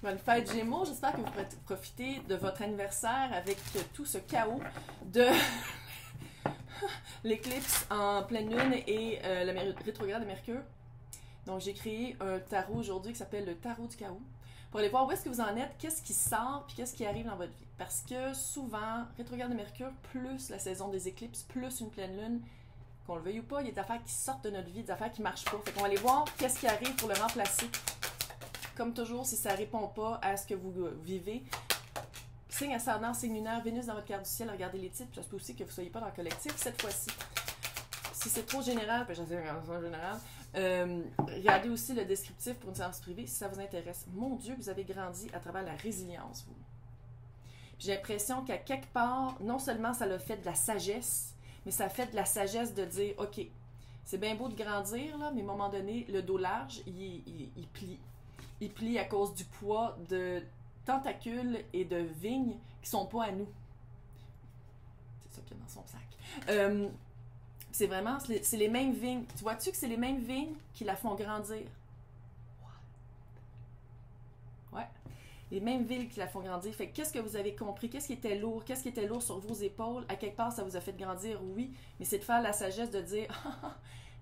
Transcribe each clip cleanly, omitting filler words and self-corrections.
Bonne fête Gémeaux, j'espère que vous pourrez profiter de votre anniversaire avec tout ce chaos de l'éclipse en pleine lune et rétrograde de Mercure. Donc j'ai créé un tarot aujourd'hui qui s'appelle le tarot du chaos pour aller voir où est-ce que vous en êtes, qu'est-ce qui sort puis qu'est-ce qui arrive dans votre vie. Parce que souvent, rétrograde de Mercure plus la saison des éclipses plus une pleine lune, qu'on le veuille ou pas, il y a des affaires qui sortent de notre vie, des affaires qui marchent pas. Fait qu'on va aller voir qu'est-ce qui arrive pour le remplacer. Comme toujours, si ça répond pas à ce que vous vivez, signe ascendant, signe lunaire, Vénus dans votre carte du ciel, regardez les titres, puis ça se peut aussi que vous ne soyez pas dans le collectif cette fois-ci. Si c'est trop général, puis j'essaie de général, regardez aussi le descriptif pour une séance privée si ça vous intéresse. Mon Dieu, vous avez grandi à travers la résilience, vous. J'ai l'impression qu'à quelque part, non seulement ça l'a fait de la sagesse, mais ça a fait de la sagesse de dire, OK, c'est bien beau de grandir, là, mais à un moment donné, le dos large, il plie. Il plie à cause du poids de tentacules et de vignes qui sont pas à nous. C'est ça qu'il y a dans son sac. C'est vraiment, c'est les mêmes vignes. Tu vois-tu que c'est les mêmes vignes qui la font grandir? Ouais. Les mêmes villes qui la font grandir. Fait qu'est-ce que vous avez compris? Qu'est-ce qui était lourd? Qu'est-ce qui était lourd sur vos épaules? À quelque part, ça vous a fait grandir, oui. Mais c'est de faire la sagesse de dire,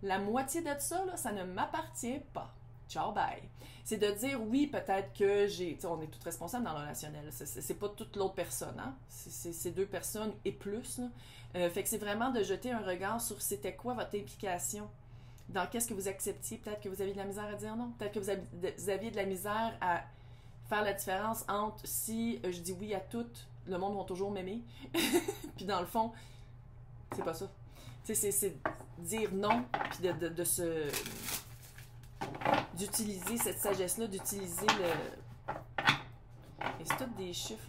la moitié de ça, là, ça ne m'appartient pas. Ciao, bye. C'est de dire, oui, peut-être que on est tous responsables dans le relationnel. C'est pas toute l'autre personne, hein? C'est deux personnes et plus. Fait que c'est vraiment de jeter un regard sur c'était quoi votre implication. Dans qu'est-ce que vous acceptiez. Peut-être que vous aviez de la misère à dire non. Peut-être que vous aviez de la misère à faire la différence entre si je dis oui à tout, le monde va toujours m'aimer. Puis dans le fond, c'est pas ça. C'est dire non, puis de se... d'utiliser cette sagesse-là, d'utiliser le... Et c'est tout des chiffres.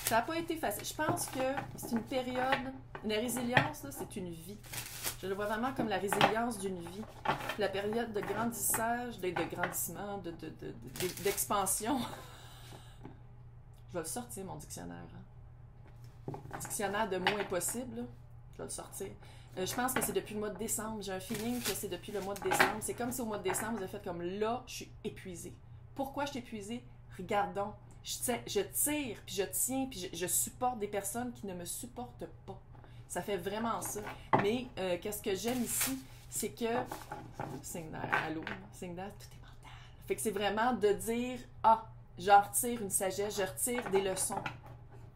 Ça n'a pas été facile. Je pense que c'est une période... La résilience, là, c'est une vie. Je le vois vraiment comme la résilience d'une vie. La période de grandissage, de grandissement, d'expansion. Je vais le sortir, mon dictionnaire. Hein. Dictionnaire de mots impossibles, là. Je vais le sortir. Je pense que c'est depuis le mois de décembre. J'ai un feeling que c'est depuis le mois de décembre. C'est comme si au mois de décembre, vous avez fait comme là, je suis épuisée. Pourquoi je suis épuisée? Regardons. Je tire, puis je tiens, puis je supporte des personnes qui ne me supportent pas. Ça fait vraiment ça. Mais qu'est-ce que j'aime ici, c'est que... Signe d'air, allô? Signe d'air, tout est mental. Fait que c'est vraiment de dire, j'en retire une sagesse, je retire des leçons,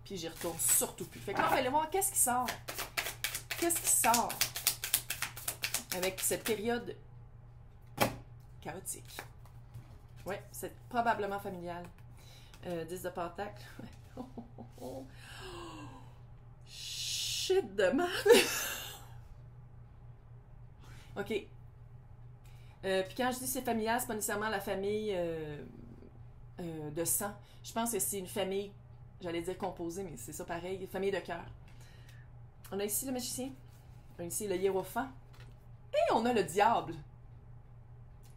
puis j'y retourne surtout plus. Fait que là, on va aller voir qu'est-ce qui sort. Qu'est-ce qui sort avec cette période chaotique? Oui, c'est probablement familial. 10 de pentacle. Shit de merde! OK. Puis quand je dis c'est familial, c'est pas nécessairement la famille de sang. Je pense que c'est une famille, j'allais dire composée, mais c'est ça pareil, famille de cœur. On a ici le magicien, on a ici le hiérophant, et on a le diable.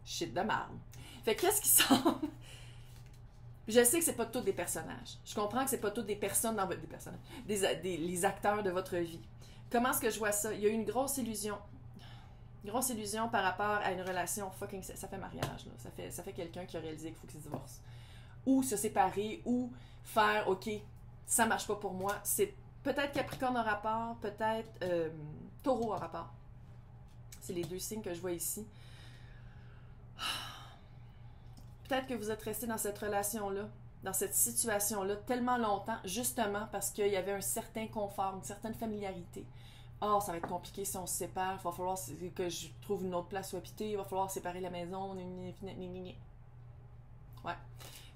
Shit de merde. Fait qu'est-ce qui sort? Je sais que c'est pas tous des personnages. Je comprends que c'est pas tous des personnes dans votre... Des personnages. Les acteurs de votre vie. Comment est-ce que je vois ça? Il y a eu une grosse illusion. Une grosse illusion par rapport à une relation fucking... Ça fait mariage, là. Ça fait quelqu'un qui a réalisé qu'il faut qu'il se divorce. Ou se séparer, ou faire, OK, ça marche pas pour moi. C'est peut-être Capricorne en rapport, peut-être Taureau en rapport. C'est les deux signes que je vois ici. Peut-être que vous êtes resté dans cette relation-là, dans cette situation-là, tellement longtemps, justement parce qu'il y avait un certain confort, une certaine familiarité. Oh, ça va être compliqué si on se sépare, il va falloir que je trouve une autre place où habiter, il va falloir séparer la maison, ouais.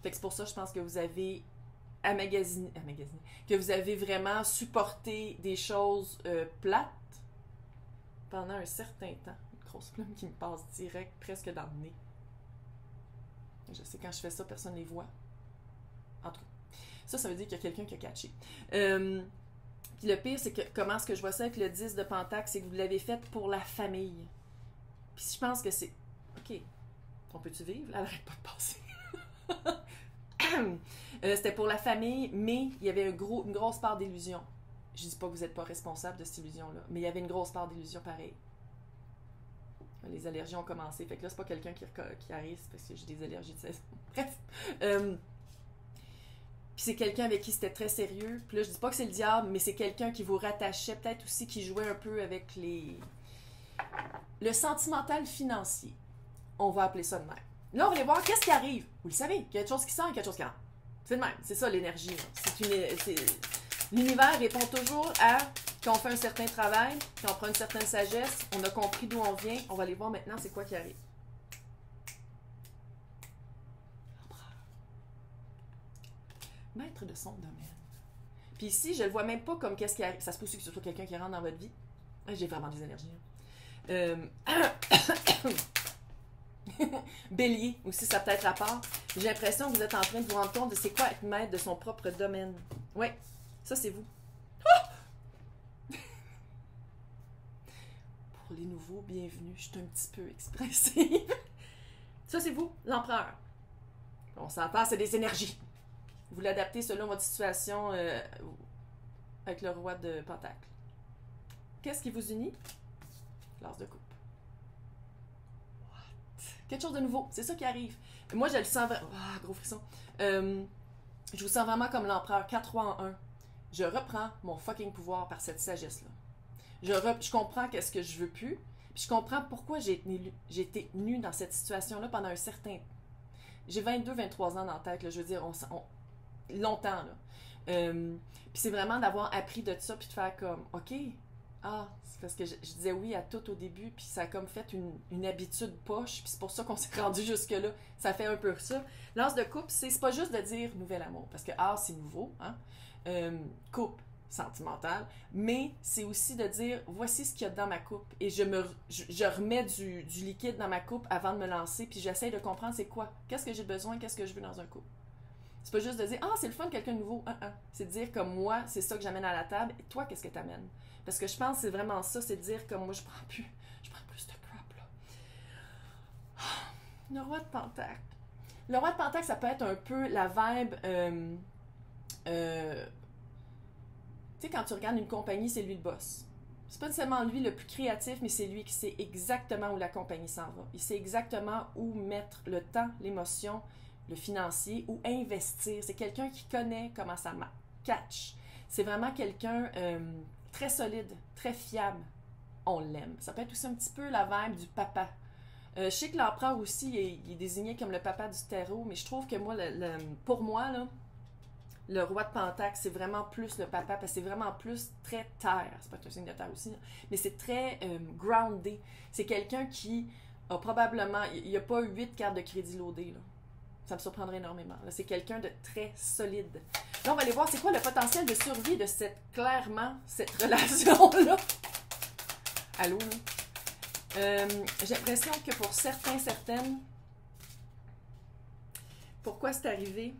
Fait que c'est pour ça, je pense que vous avez que vous avez vraiment supporté des choses plates pendant un certain temps. Une grosse plume qui me passe direct, presque dans le nez. Je sais, quand je fais ça, personne ne les voit. En tout cas, ça veut dire qu'il y a quelqu'un qui a catché. Puis le pire, c'est que comment est-ce que je vois ça avec le 10 de pentacle, c'est que vous l'avez fait pour la famille. Puis je pense que c'est... OK, on peut-tu vivre? Là, elle n'arrête pas de passer. C'était pour la famille, mais il y avait une grosse part d'illusion. Je dis pas que vous n'êtes pas responsable de cette illusion-là, mais il y avait une grosse part d'illusion pareil. Les allergies ont commencé. Fait que là, c'est pas quelqu'un qui arrive, c'est parce que j'ai des allergies de saison. Bref. Puis c'est quelqu'un avec qui c'était très sérieux. Puis là, je dis pas que c'est le diable, mais c'est quelqu'un qui vous rattachait, peut-être aussi qui jouait un peu avec le sentimental financier. On va appeler ça de même. Là, on va aller voir qu'est-ce qui arrive. Vous le savez, il y a quelque chose qui sort et quelque chose qui rentre. C'est le même, c'est ça l'énergie. L'univers répond toujours à quand on fait un certain travail, quand on prend une certaine sagesse, on a compris d'où on vient, on va aller voir maintenant c'est quoi qui arrive. Maître de son domaine. Puis ici, je le vois même pas comme qu'est-ce qui arrive. Ça se peut aussi que ce soit quelqu'un qui rentre dans votre vie. J'ai vraiment des énergies. Bélier, aussi, ça peut être à part. J'ai l'impression que vous êtes en train de vous rendre compte de c'est quoi être maître de son propre domaine. Oui, ça c'est vous. Pour les nouveaux, bienvenue. Je suis un petit peu expressive. Ça c'est vous, l'empereur. On s'entend, c'est des énergies. Vous l'adaptez selon votre situation avec le roi de Pentacle. Qu'est-ce qui vous unit? L'as de coupe. Quelque chose de nouveau, c'est ça qui arrive. Moi, je le sens vraiment... Ah, gros frisson. Je vous sens vraiment comme l'empereur, 4-3 en 1. Je reprends mon fucking pouvoir par cette sagesse-là. Je comprends qu'est-ce que je veux plus, puis je comprends pourquoi j'ai été nue dans cette situation-là pendant un certain... J'ai 22-23 ans dans la tête, là, je veux dire, longtemps, là. Puis c'est vraiment d'avoir appris de ça, puis de faire comme, OK, c'est parce que je disais oui à tout au début, puis ça a comme fait une habitude poche, puis c'est pour ça qu'on s'est rendu jusque-là. Ça fait un peu ça. L'as de coupe, c'est pas juste de dire nouvel amour, parce que c'est nouveau, hein? Coupe sentimentale, mais c'est aussi de dire voici ce qu'il y a dans ma coupe, et je remets du liquide dans ma coupe avant de me lancer, puis j'essaie de comprendre c'est quoi, qu'est-ce que j'ai besoin, qu'est-ce que je veux dans un couple. C'est pas juste de dire c'est le fun, quelqu'un de nouveau. C'est de dire comme moi, c'est ça que j'amène à la table, et toi, qu'est-ce que t'amènes? Parce que je pense que c'est vraiment ça, c'est de dire comme moi, je prends plus de crap, là. Le roi de Pentacle. Le roi de Pentacle, ça peut être un peu la vibe. Tu sais, quand tu regardes une compagnie, c'est lui le boss. C'est pas nécessairement lui le plus créatif, mais c'est lui qui sait exactement où la compagnie s'en va. Il sait exactement où mettre le temps, l'émotion, le financier, ou investir. C'est quelqu'un qui connaît comment ça catch. C'est vraiment quelqu'un très solide, très fiable. On l'aime. Ça peut être aussi un petit peu la vibe du papa. Je sais que l'empereur aussi, il est désigné comme le papa du tarot, mais je trouve que moi, pour moi, là, le roi de Pentacle, c'est vraiment plus le papa, parce que c'est vraiment plus très terre. C'est pas un signe de terre aussi, mais c'est très groundé. C'est quelqu'un qui a probablement... Il n'y a pas 8 cartes de crédit loadées, là. Ça me surprendrait énormément. C'est quelqu'un de très solide. Là, on va aller voir c'est quoi le potentiel de survie de cette relation-là. Allô, là? J'ai l'impression que pour certaines... Pourquoi c'est arrivé?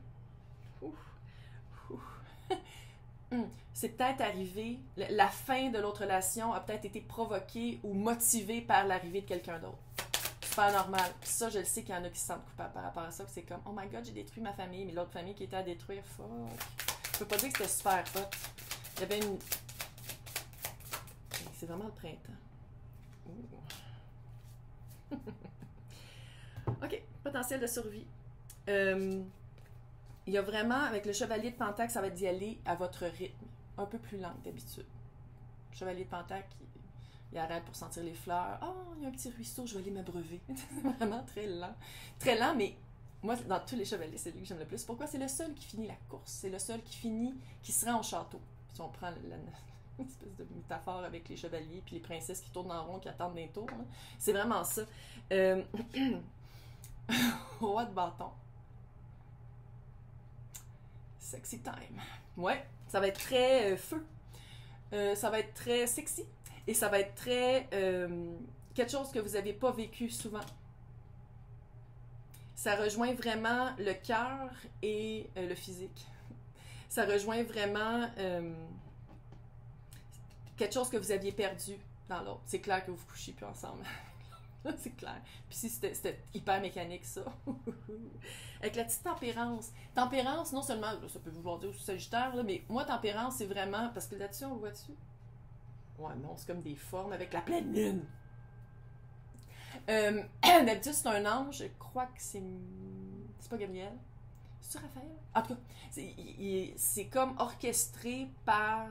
C'est peut-être arrivé... La fin de l'autre relation a peut-être été provoquée ou motivée par l'arrivée de quelqu'un d'autre. C'est pas normal. Puis ça, je le sais qu'il y en a qui se sentent coupables par rapport à ça. C'est comme, oh my god, j'ai détruit ma famille, mais l'autre famille qui était à détruire, fuck. Je peux pas dire que c'était super hot. Il y avait une... C'est vraiment le printemps. OK, potentiel de survie. Il y a vraiment, avec le chevalier de Pentacle, ça va être d'y aller à votre rythme. Un peu plus lent que d'habitude. Le chevalier de Pentacle, il arrête pour sentir les fleurs. Il y a un petit ruisseau, je vais aller m'abreuver. C'est vraiment très lent. Très lent, mais moi, dans tous les chevaliers, c'est lui que j'aime le plus. Pourquoi? C'est le seul qui finit la course. C'est le seul qui se rend au château. Si on prend une espèce de métaphore avec les chevaliers puis les princesses qui tournent en rond, qui attendent des tours. Hein. C'est vraiment ça. Roi de bâton. Sexy time. Ouais, ça va être très feu. Ça va être très sexy. Et ça va être très... quelque chose que vous n'avez pas vécu souvent. Ça rejoint vraiment le cœur et le physique. Ça rejoint vraiment quelque chose que vous aviez perdu dans l'autre. C'est clair que vous ne vous couchez plus ensemble. C'est clair. Puis si c'était hyper mécanique, ça. Avec la petite tempérance. Tempérance, non seulement, ça peut vouloir dire aussi Sagittaire, là, mais moi, tempérance, c'est vraiment... Parce que là-dessus, on le voit dessus. Ouais, non, c'est comme des formes avec la pleine lune. D'habitude, c'est un ange. Je crois que c'est pas Gabriel. C'est Raphaël? En tout cas, c'est comme orchestré par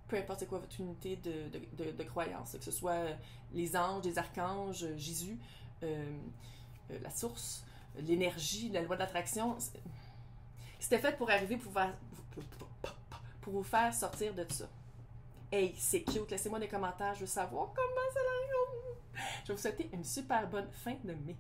peu importe c'est quoi votre unité de croyance, que ce soit les anges, les archanges, Jésus, la source, l'énergie, la loi d'attraction. C'était fait pour arriver pour vous faire sortir de ça. Hey, c'est cute, laissez-moi des commentaires, je veux savoir comment ça arrive. Je vais vous souhaiter une super bonne fin de mai.